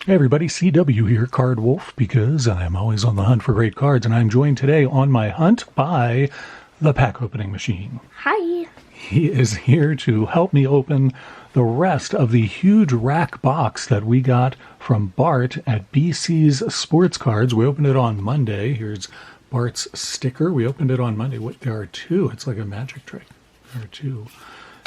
Hey everybody, CW here, Card Wolf, because I am always on the hunt for great cards, and I'm joined today on my hunt by the pack opening machine. Hi. He is here to help me open the rest of the huge rack box that we got from Bart at BC's Sports Cards. We opened it on Monday. Here's Bart's sticker. We opened it on Monday. Wait, there are two. It's like a magic trick. There are two.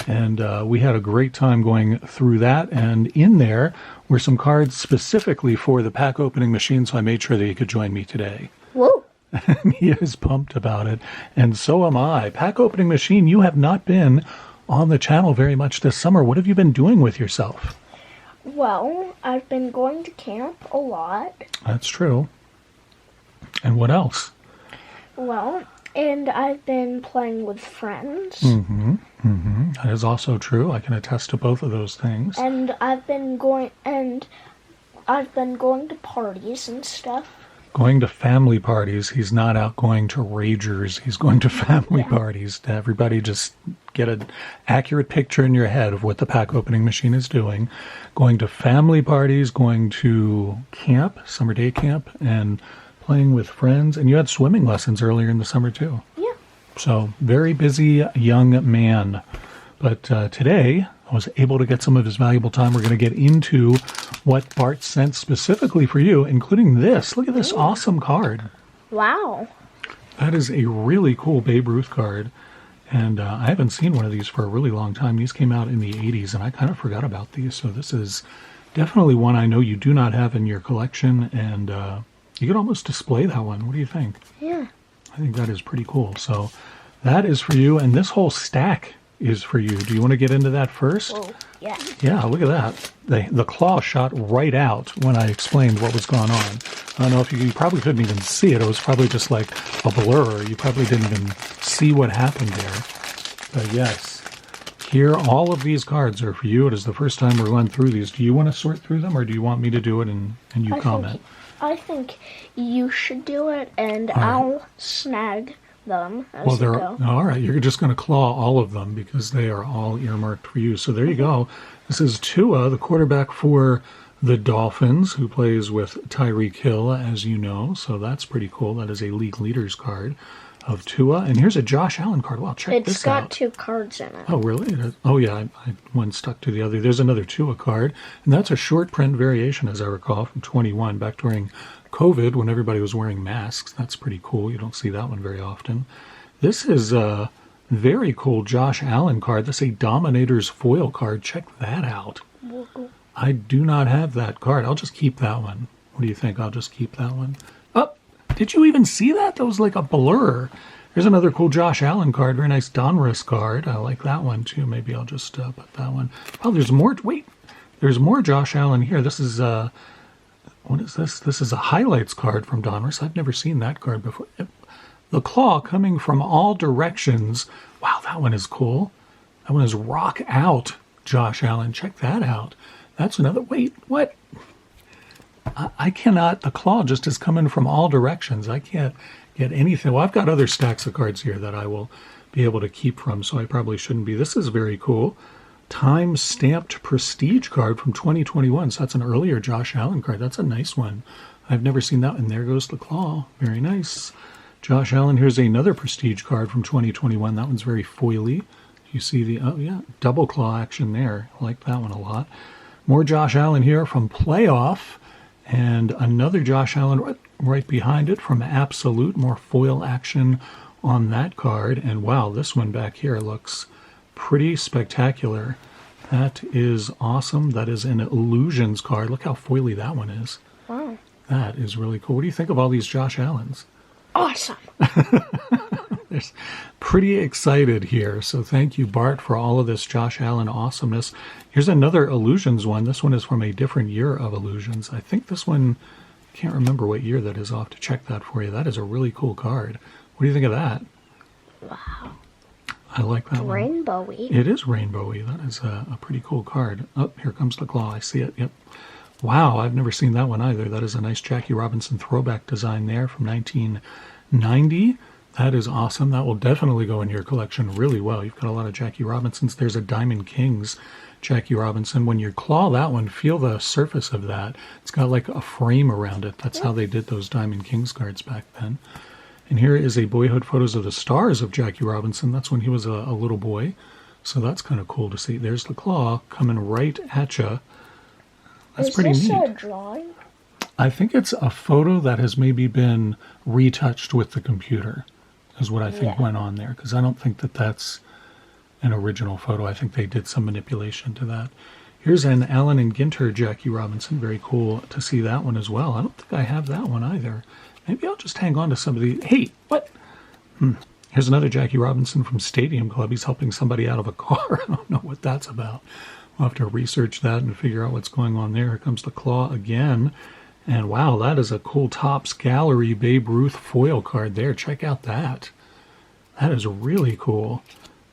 And we had a great time going through that. And in there were some cards specifically for the pack opening machine, so I made sure that he could join me today. Whoa. And he is pumped about it. And so am I. Pack opening machine, you have not been on the channel very much this summer. What have you been doing with yourself? Well, I've been going to camp a lot. That's true. And what else? Well, and I've been playing with friends. That is also true. I can attest to both of those things. And I've been going to parties and stuff. Going to family parties. He's not out going to ragers. He's going to family parties. To everybody just get an accurate picture in your head of what the pack opening machine is doing. Going to family parties, going to camp, summer day camp, and playing with friends. And you had swimming lessons earlier in the summer too. Yeah. So very busy young man. But today I was able to get some of his valuable time. We're going to get into what Bart sent specifically for you, including this. Look at this awesome card. Wow. That is a really cool Babe Ruth card. And I haven't seen one of these for a really long time. These came out in the 80s, and I kind of forgot about these. So this is definitely one I know you do not have in your collection. And you could almost display that one. What do you think? Yeah. I think that is pretty cool. So that is for you. And this whole stack is for you. Do you want to get into that first? Whoa. Yeah. Yeah, look at that. The claw shot right out when I explained what was going on. I don't know if you probably couldn't even see it. It was probably just like a blur. You probably didn't even see what happened there. But yes, here, all of these cards are for you. It is the first time we're going through these. Do you want to sort through them, or do you want me to do it and you comment? I think you should do it, and I'll snag them as Well, you they're go. all right. You're just going to claw all of them because they are all earmarked for you. So there you go. This is Tua, the quarterback for the Dolphins, who plays with Tyreek Hill, as you know. So that's pretty cool. That is a league leaders card of Tua. And here's a Josh Allen card. Wow, check this out. It's got two cards in it. Oh, really? Oh, yeah. One stuck to the other. There's another Tua card. And that's a short print variation, as I recall, from 21, back during COVID when everybody was wearing masks. That's pretty cool. You don't see that one very often. This is a very cool Josh Allen card. This is a Dominator's foil card. Check that out. I do not have that card. I'll just keep that one. What do you think? I'll just keep that one. Oh, did you even see that? That was like a blur. There's another cool Josh Allen card. Very nice Donruss card. I like that one too. Maybe I'll just put that one. Oh, there's more. Wait, there's more Josh Allen here. This is what is this? This is a highlights card from Donruss. I've never seen that card before. The claw coming from all directions. Wow, that one is cool. That one is rock out, Josh Allen. Check that out. That's another. Wait, what? I cannot. The claw just is coming from all directions. I can't get anything. Well, I've got other stacks of cards here that I will be able to keep from, so I probably shouldn't be. This is very cool. Time stamped prestige card from 2021. So that's an earlier Josh Allen card. That's a nice one. I've never seen that. And there goes the claw. Very nice. Josh Allen. Here's another prestige card from 2021. That one's very foily. You see the, oh yeah, double claw action there. I like that one a lot. More Josh Allen here from Playoff. And another Josh Allen right behind it from Absolute. More foil action on that card. And wow, this one back here looks pretty spectacular. That is awesome. That is an Illusions card. Look how foily that one is. Wow. That is really cool. What do you think of all these Josh Allens? Awesome. Pretty excited here. So thank you, Bart, for all of this Josh Allen awesomeness. Here's another Illusions one. This one is from a different year of Illusions. I think this one, I can't remember what year that is. I'll have to check that for you. That is a really cool card. What do you think of that? Wow. I like that one. Rainbowy. It is rainbowy. That is a pretty cool card. Oh, here comes the claw. I see it. Yep. Wow, I've never seen that one either. That is a nice Jackie Robinson throwback design there from 1990. That is awesome. That will definitely go in your collection really well. You've got a lot of Jackie Robinsons. There's a Diamond Kings Jackie Robinson. When you claw that one, feel the surface of that. It's got like a frame around it. That's how they did those Diamond Kings cards back then. And here is a Boyhood Photos of the Stars of Jackie Robinson. That's when he was a little boy. So that's kind of cool to see. There's the claw coming right at you. That's pretty neat. Is this a drawing? I think it's a photo that has maybe been retouched with the computer, is what I think went on there. Because I don't think that that's an original photo. I think they did some manipulation to that. Here's an Allen and Ginter Jackie Robinson. Very cool to see that one as well. I don't think I have that one either. Maybe I'll just hang on to some of these. Hey, what? Here's another Jackie Robinson from Stadium Club. He's helping somebody out of a car. I don't know what that's about. We'll have to research that and figure out what's going on there. Here comes the claw again. And wow, that is a cool Topps Gallery Babe Ruth foil card there. Check out that. That is really cool.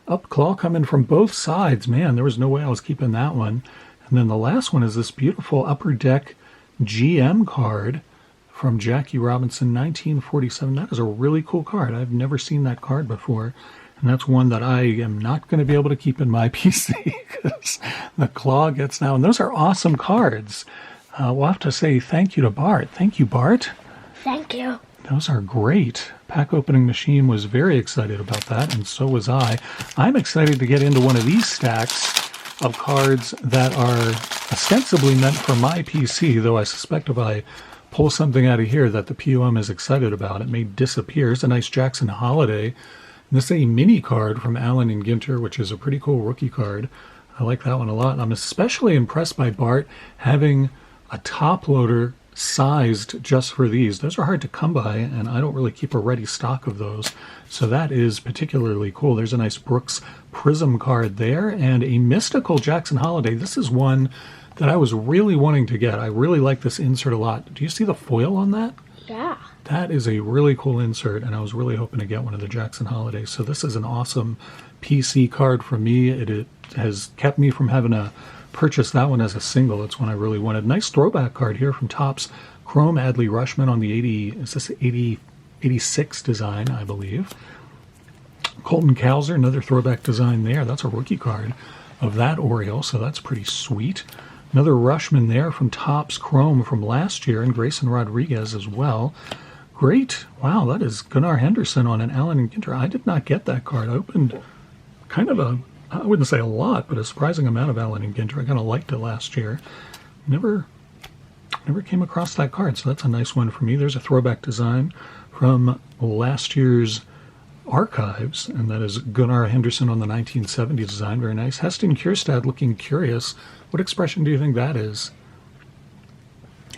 Up claw coming from both sides. Man, there was no way I was keeping that one. And then the last one is this beautiful Upper Deck GM card from Jackie Robinson, 1947. That is a really cool card. I've never seen that card before. And that's one that I am not going to be able to keep in my PC because the claw gets now. And those are awesome cards. We'll have to say thank you to Bart. Thank you, Bart. Thank you. Those are great. Pack Opening Machine was very excited about that, and so was I. I'm excited to get into one of these stacks of cards that are ostensibly meant for my PC, though I suspect if I pull something out of here that the POM is excited about, it may disappear. It's a nice Jackson Holiday. And this is a mini card from Allen and Ginter, which is a pretty cool rookie card. I like that one a lot. I'm especially impressed by Bart having a top loader sized just for these. Those are hard to come by, and I don't really keep a ready stock of those. So that is particularly cool. There's a nice Brooks Prism card there, and a mystical Jackson Holiday. This is one that I was really wanting to get. I really like this insert a lot. Do you see the foil on that? Yeah. That is a really cool insert, and I was really hoping to get one of the Jackson Holidays. So this is an awesome PC card for me. It has kept me from having to purchase that one as a single. It's one I really wanted. Nice throwback card here from Topps. Chrome Adley Rushman on the 86 design, I believe. Colton Cowser, another throwback design there. That's a rookie card of that Oriole, so that's pretty sweet. Another Rushman there from Topps Chrome from last year, and Grayson Rodriguez as well. Great. Wow, that is Gunnar Henderson on an Allen and Ginter. I did not get that card. I opened kind of I wouldn't say a lot, but a surprising amount of Allen and Ginter. I kind of liked it last year. Never came across that card, so that's a nice one for me. There's a throwback design from last year's archives, and that is Gunnar Henderson on the 1970 design. Very nice. Heston Kierstad looking curious. What expression do you think that is?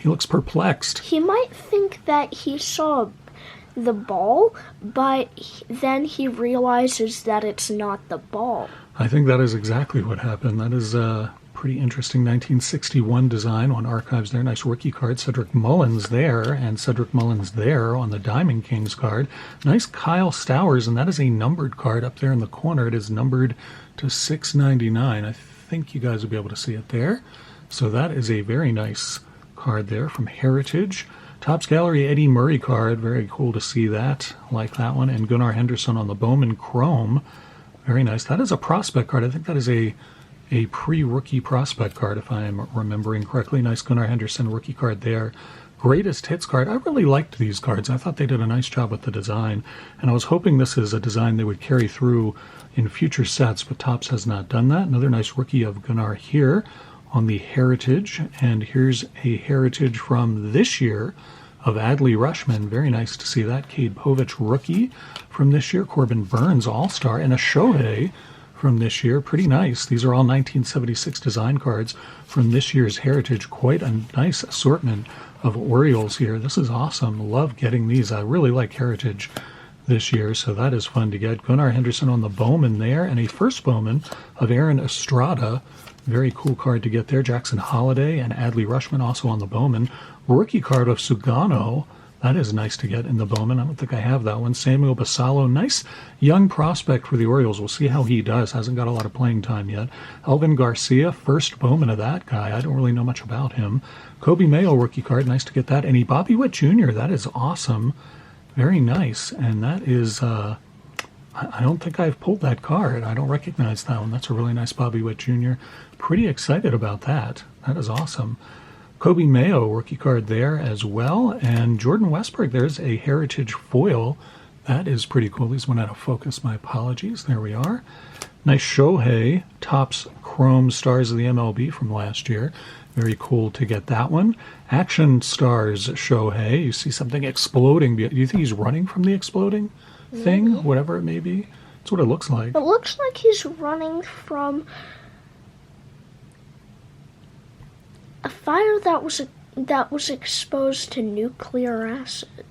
He looks perplexed. He might think that he saw the ball, but then he realizes that it's not the ball. I think that is exactly what happened. That is a pretty interesting 1961 design on archives there. Nice rookie card. Cedric Mullins there, and Cedric Mullins there on the Diamond Kings card. Nice Kyle Stowers, and that is a numbered card up there in the corner. It is numbered to 699. I think you guys will be able to see it there. So that is a very nice card there from Heritage. Topps Gallery Eddie Murray card. Very cool to see that. Like that one. And Gunnar Henderson on the Bowman Chrome. Very nice. That is a prospect card. I think that is a pre-rookie prospect card, if I am remembering correctly. Nice Gunnar Henderson rookie card there. Greatest hits card. I really liked these cards. I thought they did a nice job with the design, and I was hoping this is a design they would carry through in future sets, but Topps has not done that. Another nice rookie of Gunnar here on the Heritage, and here's a Heritage from this year of Adley Rushman. Very nice to see that. Cade Povich rookie from this year. Corbin Burns All-Star, and a Shohei from this year. Pretty nice. These are all 1976 design cards from this year's Heritage. Quite a nice assortment of Orioles here. This is awesome. Love getting these. I really like Heritage this year, so that is fun to get. Gunnar Henderson on the Bowman there, and a first Bowman of Aaron Estrada. Very cool card to get there. Jackson Holiday and Adley Rushman also on the Bowman. Rookie card of Sugano. That is nice to get in the Bowman. I don't think I have that one. Samuel Basallo. Nice young prospect for the Orioles. We'll see how he does. Hasn't got a lot of playing time yet. Elvin Garcia, first Bowman of that guy. I don't really know much about him. Kobe Mayo rookie card. Nice to get that. And a Bobby Witt Jr. That is awesome. Very nice. And that is I don't think I've pulled that card. I don't recognize that one. That's a really nice Bobby Witt Jr. Pretty excited about that. That is awesome. Kobe Mayo, rookie card there as well. And Jordan Westbrook, there's a Heritage foil. That is pretty cool. These went out of focus. My apologies. There we are. Nice Shohei, Topps Chrome Stars of the MLB from last year. Very cool to get that one. Action Stars Shohei. You see something exploding. Do you think he's running from the exploding thing? Whatever it may be. That's what it looks like. It looks like he's running from a fire that was exposed to nuclear acid.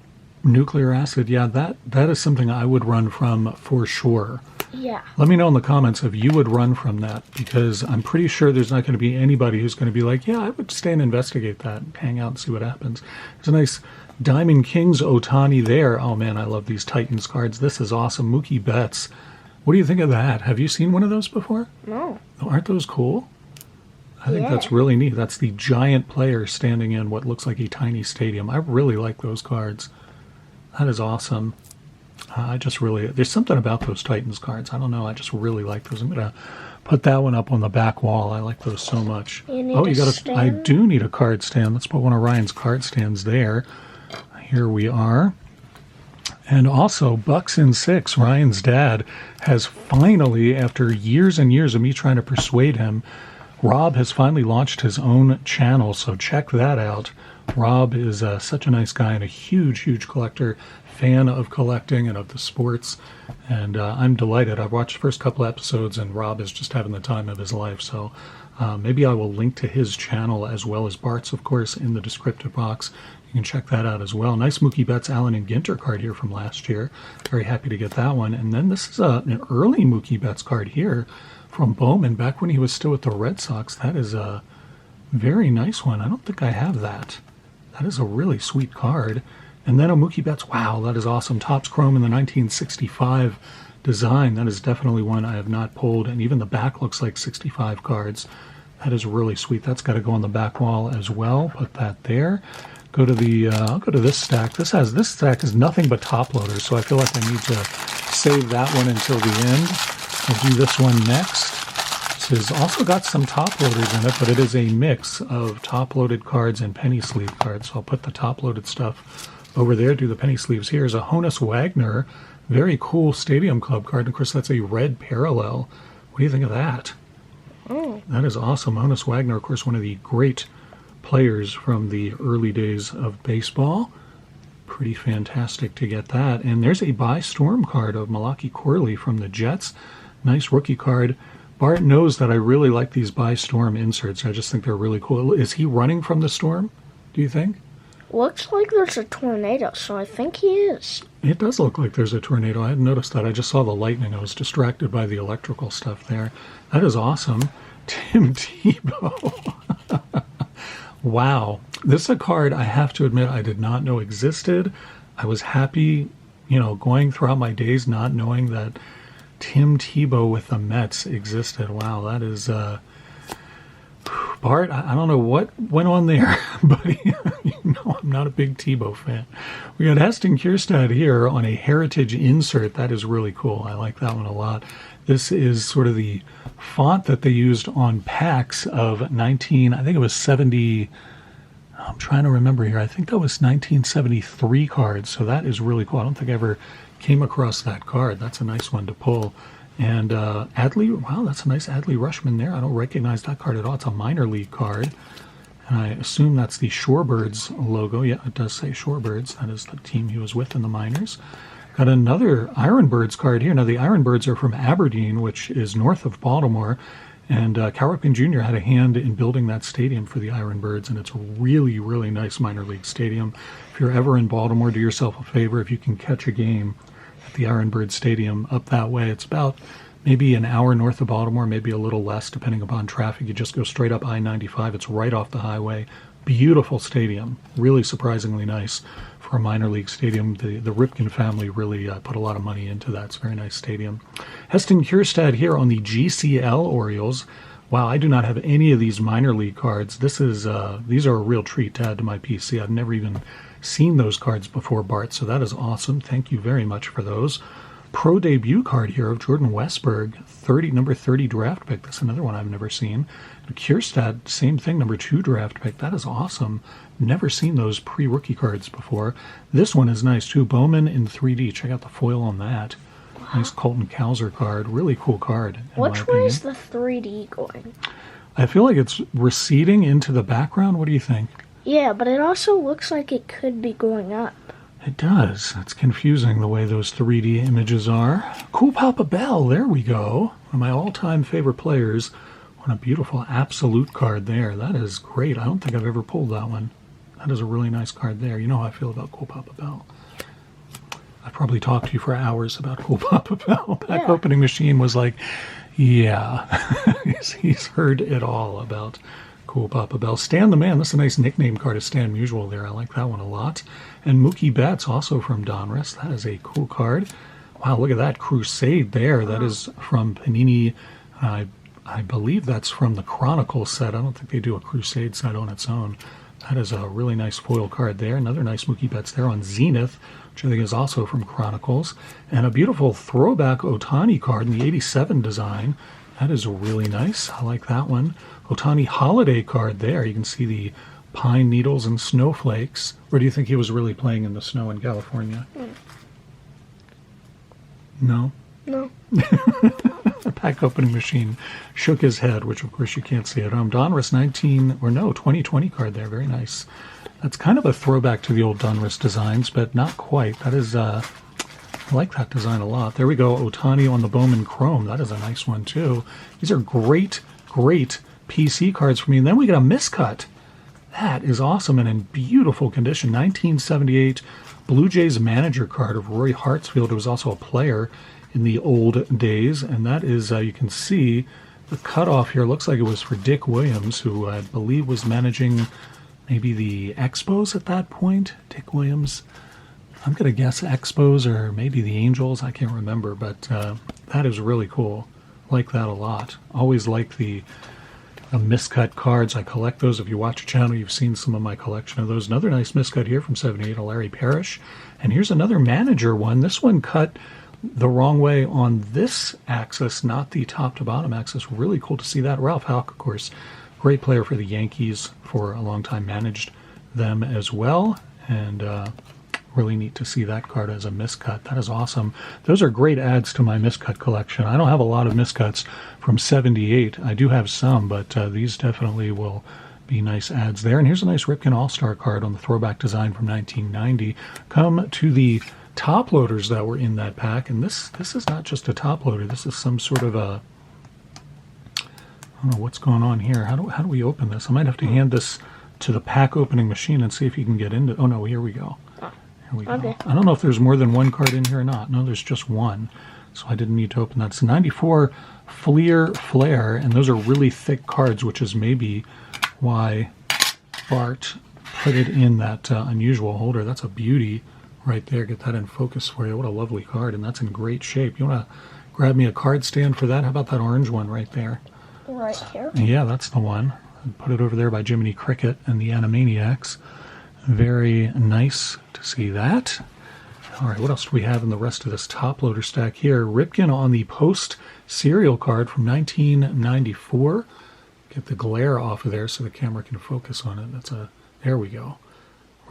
Nuclear acid, yeah, that is something I would run from for sure. Yeah. Let me know in the comments if you would run from that, because I'm pretty sure there's not going to be anybody who's going to be like, yeah, I would stay and investigate that, hang out and see what happens. There's a nice Diamond Kings Otani there. Oh man, I love these Titans cards. This is awesome. Mookie Betts. What do you think of that? Have you seen one of those before? No. Oh, aren't those cool? I think Yeah. that's really neat. That's the giant player standing in what looks like a tiny stadium. I really like those cards. That is awesome. There's something about those Titans cards. I don't know. I just really like those. I'm going to put that one up on the back wall. I like those so much. You need a stand? I do need a card stand. Let's put one of Ryan's card stands there. Here we are. And also, Bucks in 6, Ryan's dad, has finally, after years and years of me trying to persuade him, Rob has finally launched his own channel, so check that out. Rob is such a nice guy and a huge, huge collector, fan of collecting and of the sports, and I'm delighted. I've watched the first couple episodes, and Rob is just having the time of his life, so maybe I will link to his channel as well as Bart's, of course, in the descriptive box. You can check that out as well. Nice Mookie Betts, Allen, and Ginter card here from last year. Very happy to get that one. And then this is an early Mookie Betts card here from Bowman, back when he was still with the Red Sox. That is a very nice one. I don't think I have that. That is a really sweet card. And then a Mookie Betts. Wow, that is awesome. Topps Chrome in the 1965 design. That is definitely one I have not pulled. And even the back looks like 65 cards. That is really sweet. That's got to go on the back wall as well. Put that there. Go to the, I'll go to this stack. This stack is nothing but Toploaders, so I feel like I need to save that one until the end. I'll do this one next. This has also got some Toploaders in it, but it is a mix of top-loaded cards and penny sleeve cards. So I'll put the top-loaded stuff over there, do the penny sleeves. Here's a Honus Wagner, very cool Stadium Club card. Of course, that's a red parallel. What do you think of that? Oh. That is awesome. Honus Wagner, of course, one of the great players from the early days of baseball. Pretty fantastic to get that. And there's a By Storm card of Malachi Corley from the Jets. Nice rookie card. Bart knows that I really like these By Storm inserts. I just think they're really cool. Is he running from the storm, do you think? Looks like there's a tornado, so I think he is. It does look like there's a tornado. I hadn't noticed that. I just saw the lightning. I was distracted by the electrical stuff there. That is awesome. Tim Tebow. Wow. This is a card I have to admit I did not know existed. I was happy, going throughout my days not knowing that Tim Tebow with the Mets existed. Wow, that is... Bart, I don't know what went on there, but I'm not a big Tebow fan. We got Heston Kierstad here on a Heritage insert. That is really cool. I like that one a lot. This is sort of the font that they used on packs of I think it was 70, I'm trying to remember here. I think that was 1973 cards, so that is really cool. I don't think I ever came across that card. That's a nice one to pull. And Adley, wow, that's a nice Adley Rushman there. I don't recognize that card at all. It's a minor league card. And I assume that's the Shorebirds logo. Yeah, it does say Shorebirds. That is the team he was with in the minors. Got another Ironbirds card here. Now, the Ironbirds are from Aberdeen, which is north of Baltimore. And Cal Ripken Jr. had a hand in building that stadium for the Ironbirds. And it's a really, really nice minor league stadium. If you're ever in Baltimore, do yourself a favor. If you can catch a game at the Ironbird Stadium up that way, it's about maybe an hour north of Baltimore, maybe a little less depending upon traffic. You just go straight up I-95. It's right off the highway. Beautiful stadium. Really surprisingly nice for a minor league stadium. The Ripken family really put a lot of money into that. It's a very nice stadium. Heston Kierstad here on the GCL Orioles. Wow, I do not have any of these minor league cards. These are a real treat to add to my PC. I've never even seen those cards before, Bart, so that is awesome. Thank you very much for those. pro debut card here of Jordan Westberg, number 30 draft pick. That's another one I've never seen. Kierstad, same thing, number 2 draft pick. That is awesome. Never seen those pre-rookie cards before. This one is nice too. Bowman in 3D. Check out the foil on that. Nice Colton Cowser card. Really cool card. Which way is the 3D going? I feel like it's receding into the background. What do you think? Yeah, but it also looks like it could be going up. It does. It's confusing the way those 3D images are. Cool Papa Bell. There we go. One of my all-time favorite players. What a beautiful absolute card there. That is great. I don't think I've ever pulled that one. That is a really nice card there. You know how I feel about Cool Papa Bell. I've probably talked to you for hours about Cool Papa Bell. Pack opening machine was like, yeah. He's heard it all about Cool Papa Bell. Stan the Man. That's a nice nickname card of Stan Musial there. I like that one a lot. And Mookie Betts, also from Donruss. That is a cool card. Wow, look at that. Crusade there. That is from Panini. I believe that's from the Chronicle set. I don't think they do a Crusade set on its own. That is a really nice foil card there. Another nice Mookie Betts there on Zenith, which I think is also from Chronicles. And a beautiful throwback Ohtani card in the 87 design. That is really nice. I like that one. Ohtani holiday card there. You can see the pine needles and snowflakes. Or do you think he was really playing in the snow in California? No? No. The pack opening machine shook his head, which of course you can't see at home. Donruss 2020 card there. Very nice. That's kind of a throwback to the old Donruss designs, but not quite. That is, I like that design a lot. There we go. Ohtani on the Bowman Chrome. That is a nice one too. These are great, great PC cards for me. And then we get a miscut. That is awesome and in beautiful condition. 1978 Blue Jays manager card of Roy Hartsfield, who was also a player in the old days. And that is, you can see the cutoff here. Looks like it was for Dick Williams, who I believe was managing maybe the Expos at that point. Dick Williams. I'm going to guess Expos or maybe the Angels. I can't remember, but that is really cool. Like that a lot. Always like the miscut cards. I collect those. If you watch the channel, you've seen some of my collection of those. Another nice miscut here from 78, a Larry Parrish. And here's another manager one. This one cut the wrong way on this axis, not the top to bottom axis. Really cool to see that. Ralph Houck, of course, great player for the Yankees for a long time, managed them as well. And really neat to see that card as a miscut. That is awesome. Those are great adds to my miscut collection. I don't have a lot of miscuts from 78. I do have some, but these definitely will be nice adds there. And here's a nice Ripken All-Star card on the throwback design from 1990. Come to the top loaders that were in that pack. And this is not just a top loader. This is some sort of a, I don't know what's going on here. How do we open this? I might have to hand this to the pack opening machine and see if you can get into. Oh no, here we go. Here we go. Okay. I don't know if there's more than one card in here or not. No, there's just one. So I didn't need to open that. It's 94 Fleer Flare, and those are really thick cards, which is maybe why Bart put it in that unusual holder. That's a beauty right there. Get that in focus for you. What a lovely card, and that's in great shape. You want to grab me a card stand for that? How about that orange one right there? Right here? Yeah, that's the one. Put it over there by Jiminy Cricket and the Animaniacs. Very nice to see that. All right, what else do we have in the rest of this top loader stack here? Ripken on the Post serial card from 1994. Get the glare off of there so the camera can focus on it. There we go.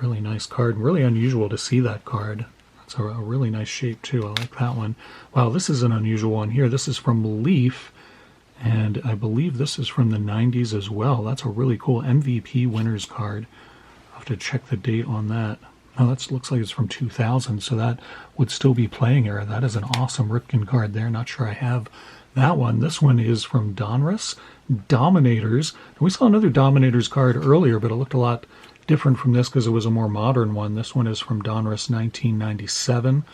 Really nice card. Really unusual to see that card. That's a really nice shape too. I like that one. Wow, this is an unusual one here. This is from Leaf, and I believe this is from the 90s as well. That's a really cool MVP winners card. I'll have to check the date on that. Oh, that looks like it's from 2000, so that would still be playing era. That is an awesome Ripken card there. Not sure I have that one. This one is from Donruss, Dominators. And we saw another Dominators card earlier, but it looked a lot different from this because it was a more modern one. This one is from Donruss 1997,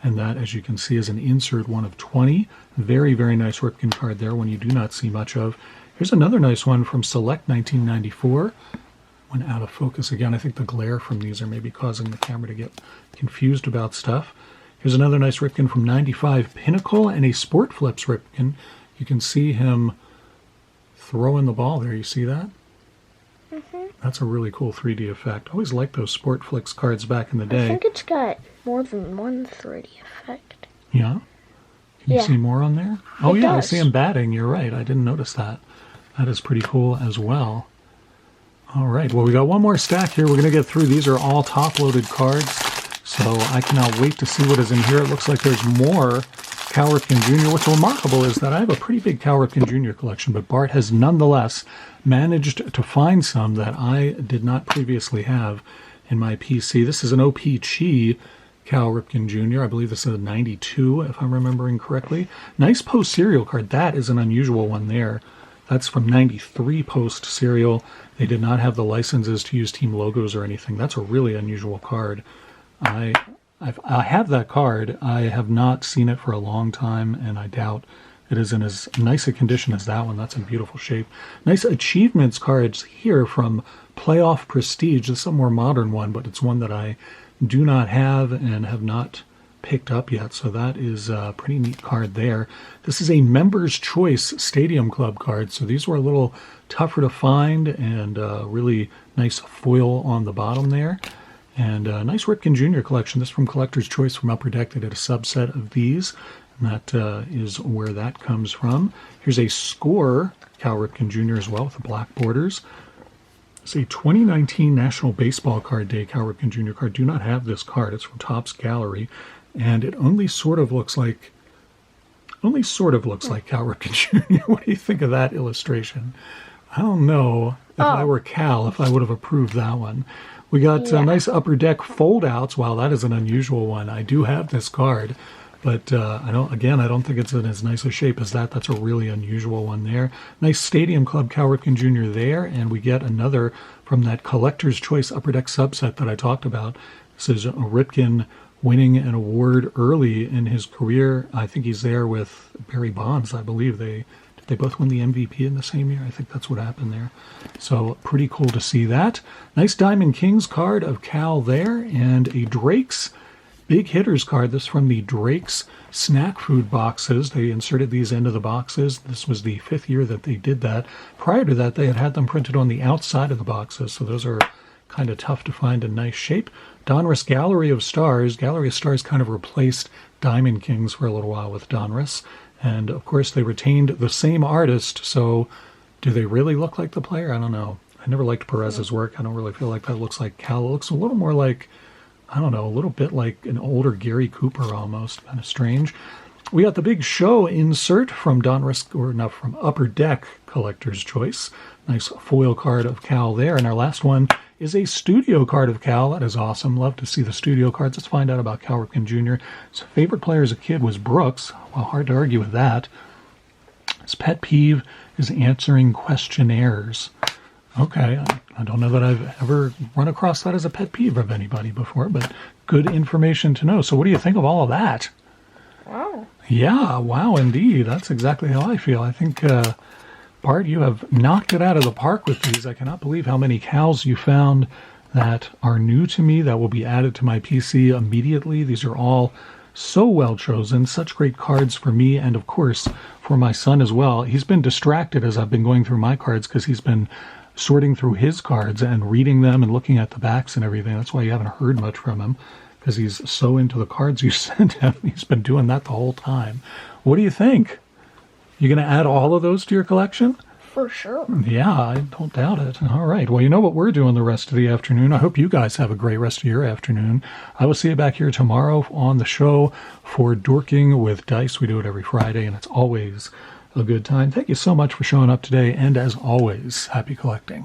and that, as you can see, is an insert one of 20. Very, very nice Ripken card there, one you do not see much of. Here's another nice one from Select 1994. Went out of focus again. I think the glare from these are maybe causing the camera to get confused about stuff. Here's another nice Ripken from 95, Pinnacle, and a Sport Flips Ripken. You can see him throwing the ball there. You see that? Mm-hmm. That's a really cool 3D effect. I always liked those Sport Flicks cards back in the day. I think it's got more than one 3D effect. Yeah? Can you Yeah. see more on there? Oh, It yeah, I does. see him batting. You're right. I didn't notice that. That is pretty cool as well. All right. Well, we got one more stack here. We're going to get through. These are all top-loaded cards, so I cannot wait to see what is in here. It looks like there's more Cal Ripken Jr. What's remarkable is that I have a pretty big Cal Ripken Jr. collection, but Bart has nonetheless managed to find some that I did not previously have in my PC. This is an OPG Cal Ripken Jr. I believe this is a 92, if I'm remembering correctly. Nice post serial card. That is an unusual one there. That's from 93 post serial. They did not have the licenses to use team logos or anything. That's a really unusual card. I have that card. I have not seen it for a long time, and I doubt it is in as nice a condition as that one. That's in beautiful shape. Nice achievements cards here from Playoff Prestige. This is a more modern one, but it's one that I do not have and have not picked up yet, so that is a pretty neat card there. This is a Members' Choice Stadium Club card, so these were a little tougher to find, and really nice foil on the bottom there. And a nice Ripken Jr. collection. This from Collector's Choice from Upper Deck. They did a subset of these, and that is where that comes from. Here's a Score Cal Ripken Jr. as well with the black borders. It's a 2019 National Baseball Card Day Cal Ripken Jr. card. Do not have this card. It's from Topps Gallery, and it only sort of looks like Cal Ripken Jr. What do you think of that illustration? I don't know if I were Cal, if I would have approved that one. We got nice Upper Deck fold-outs. Wow, that is an unusual one. I do have this card, but I don't think it's in as nice a shape as that. That's a really unusual one there. Nice Stadium Club Cal Ripken Jr. there, and we get another from that Collector's Choice Upper Deck subset that I talked about. This is a Ripken winning an award early in his career. I think he's there with Barry Bonds, I believe. They both win the MVP in the same year. I think that's what happened there. So pretty cool to see that. Nice Diamond Kings card of Cal there, and a Drake's Big Hitters card. This from the Drake's snack food boxes. They inserted these into the boxes. This was the 5th year that they did that. Prior to that, they had them printed on the outside of the boxes, so those are kind of tough to find in nice shape. Donruss Gallery of Stars. Gallery of Stars kind of replaced Diamond Kings for a little while with Donruss. And, of course, they retained the same artist, so do they really look like the player? I don't know. I never liked Perez's work. I don't really feel like that looks like Cal. It looks a little more like, I don't know, a little bit like an older Gary Cooper almost. Kind of strange. We got the Big Show insert from from Upper Deck Collector's Choice. Nice foil card of Cal there. And our last one is a studio card of Cal. That is awesome. Love to see the studio cards. Let's find out about Cal Ripken Jr. His favorite player as a kid was Brooks. Well, hard to argue with that. His pet peeve is answering questionnaires. Okay, I don't know that I've ever run across that as a pet peeve of anybody before, but good information to know. So what do you think of all of that? Wow. Yeah, wow, indeed. That's exactly how I feel. I think, Bart, you have knocked it out of the park with these. I cannot believe how many Cals you found that are new to me that will be added to my PC immediately. These are all so well chosen, such great cards for me, and of course for my son as well. He's been distracted as I've been going through my cards because he's been sorting through his cards and reading them and looking at the backs and everything. That's why you haven't heard much from him, because he's so into the cards you sent him. He's been doing that the whole time. What do you think? You going to add all of those to your collection? For sure. Yeah, I don't doubt it. All right. Well, you know what we're doing the rest of the afternoon. I hope you guys have a great rest of your afternoon. I will see you back here tomorrow on the show for Dorking with Dice. We do it every Friday, and it's always a good time. Thank you so much for showing up today, and as always, happy collecting.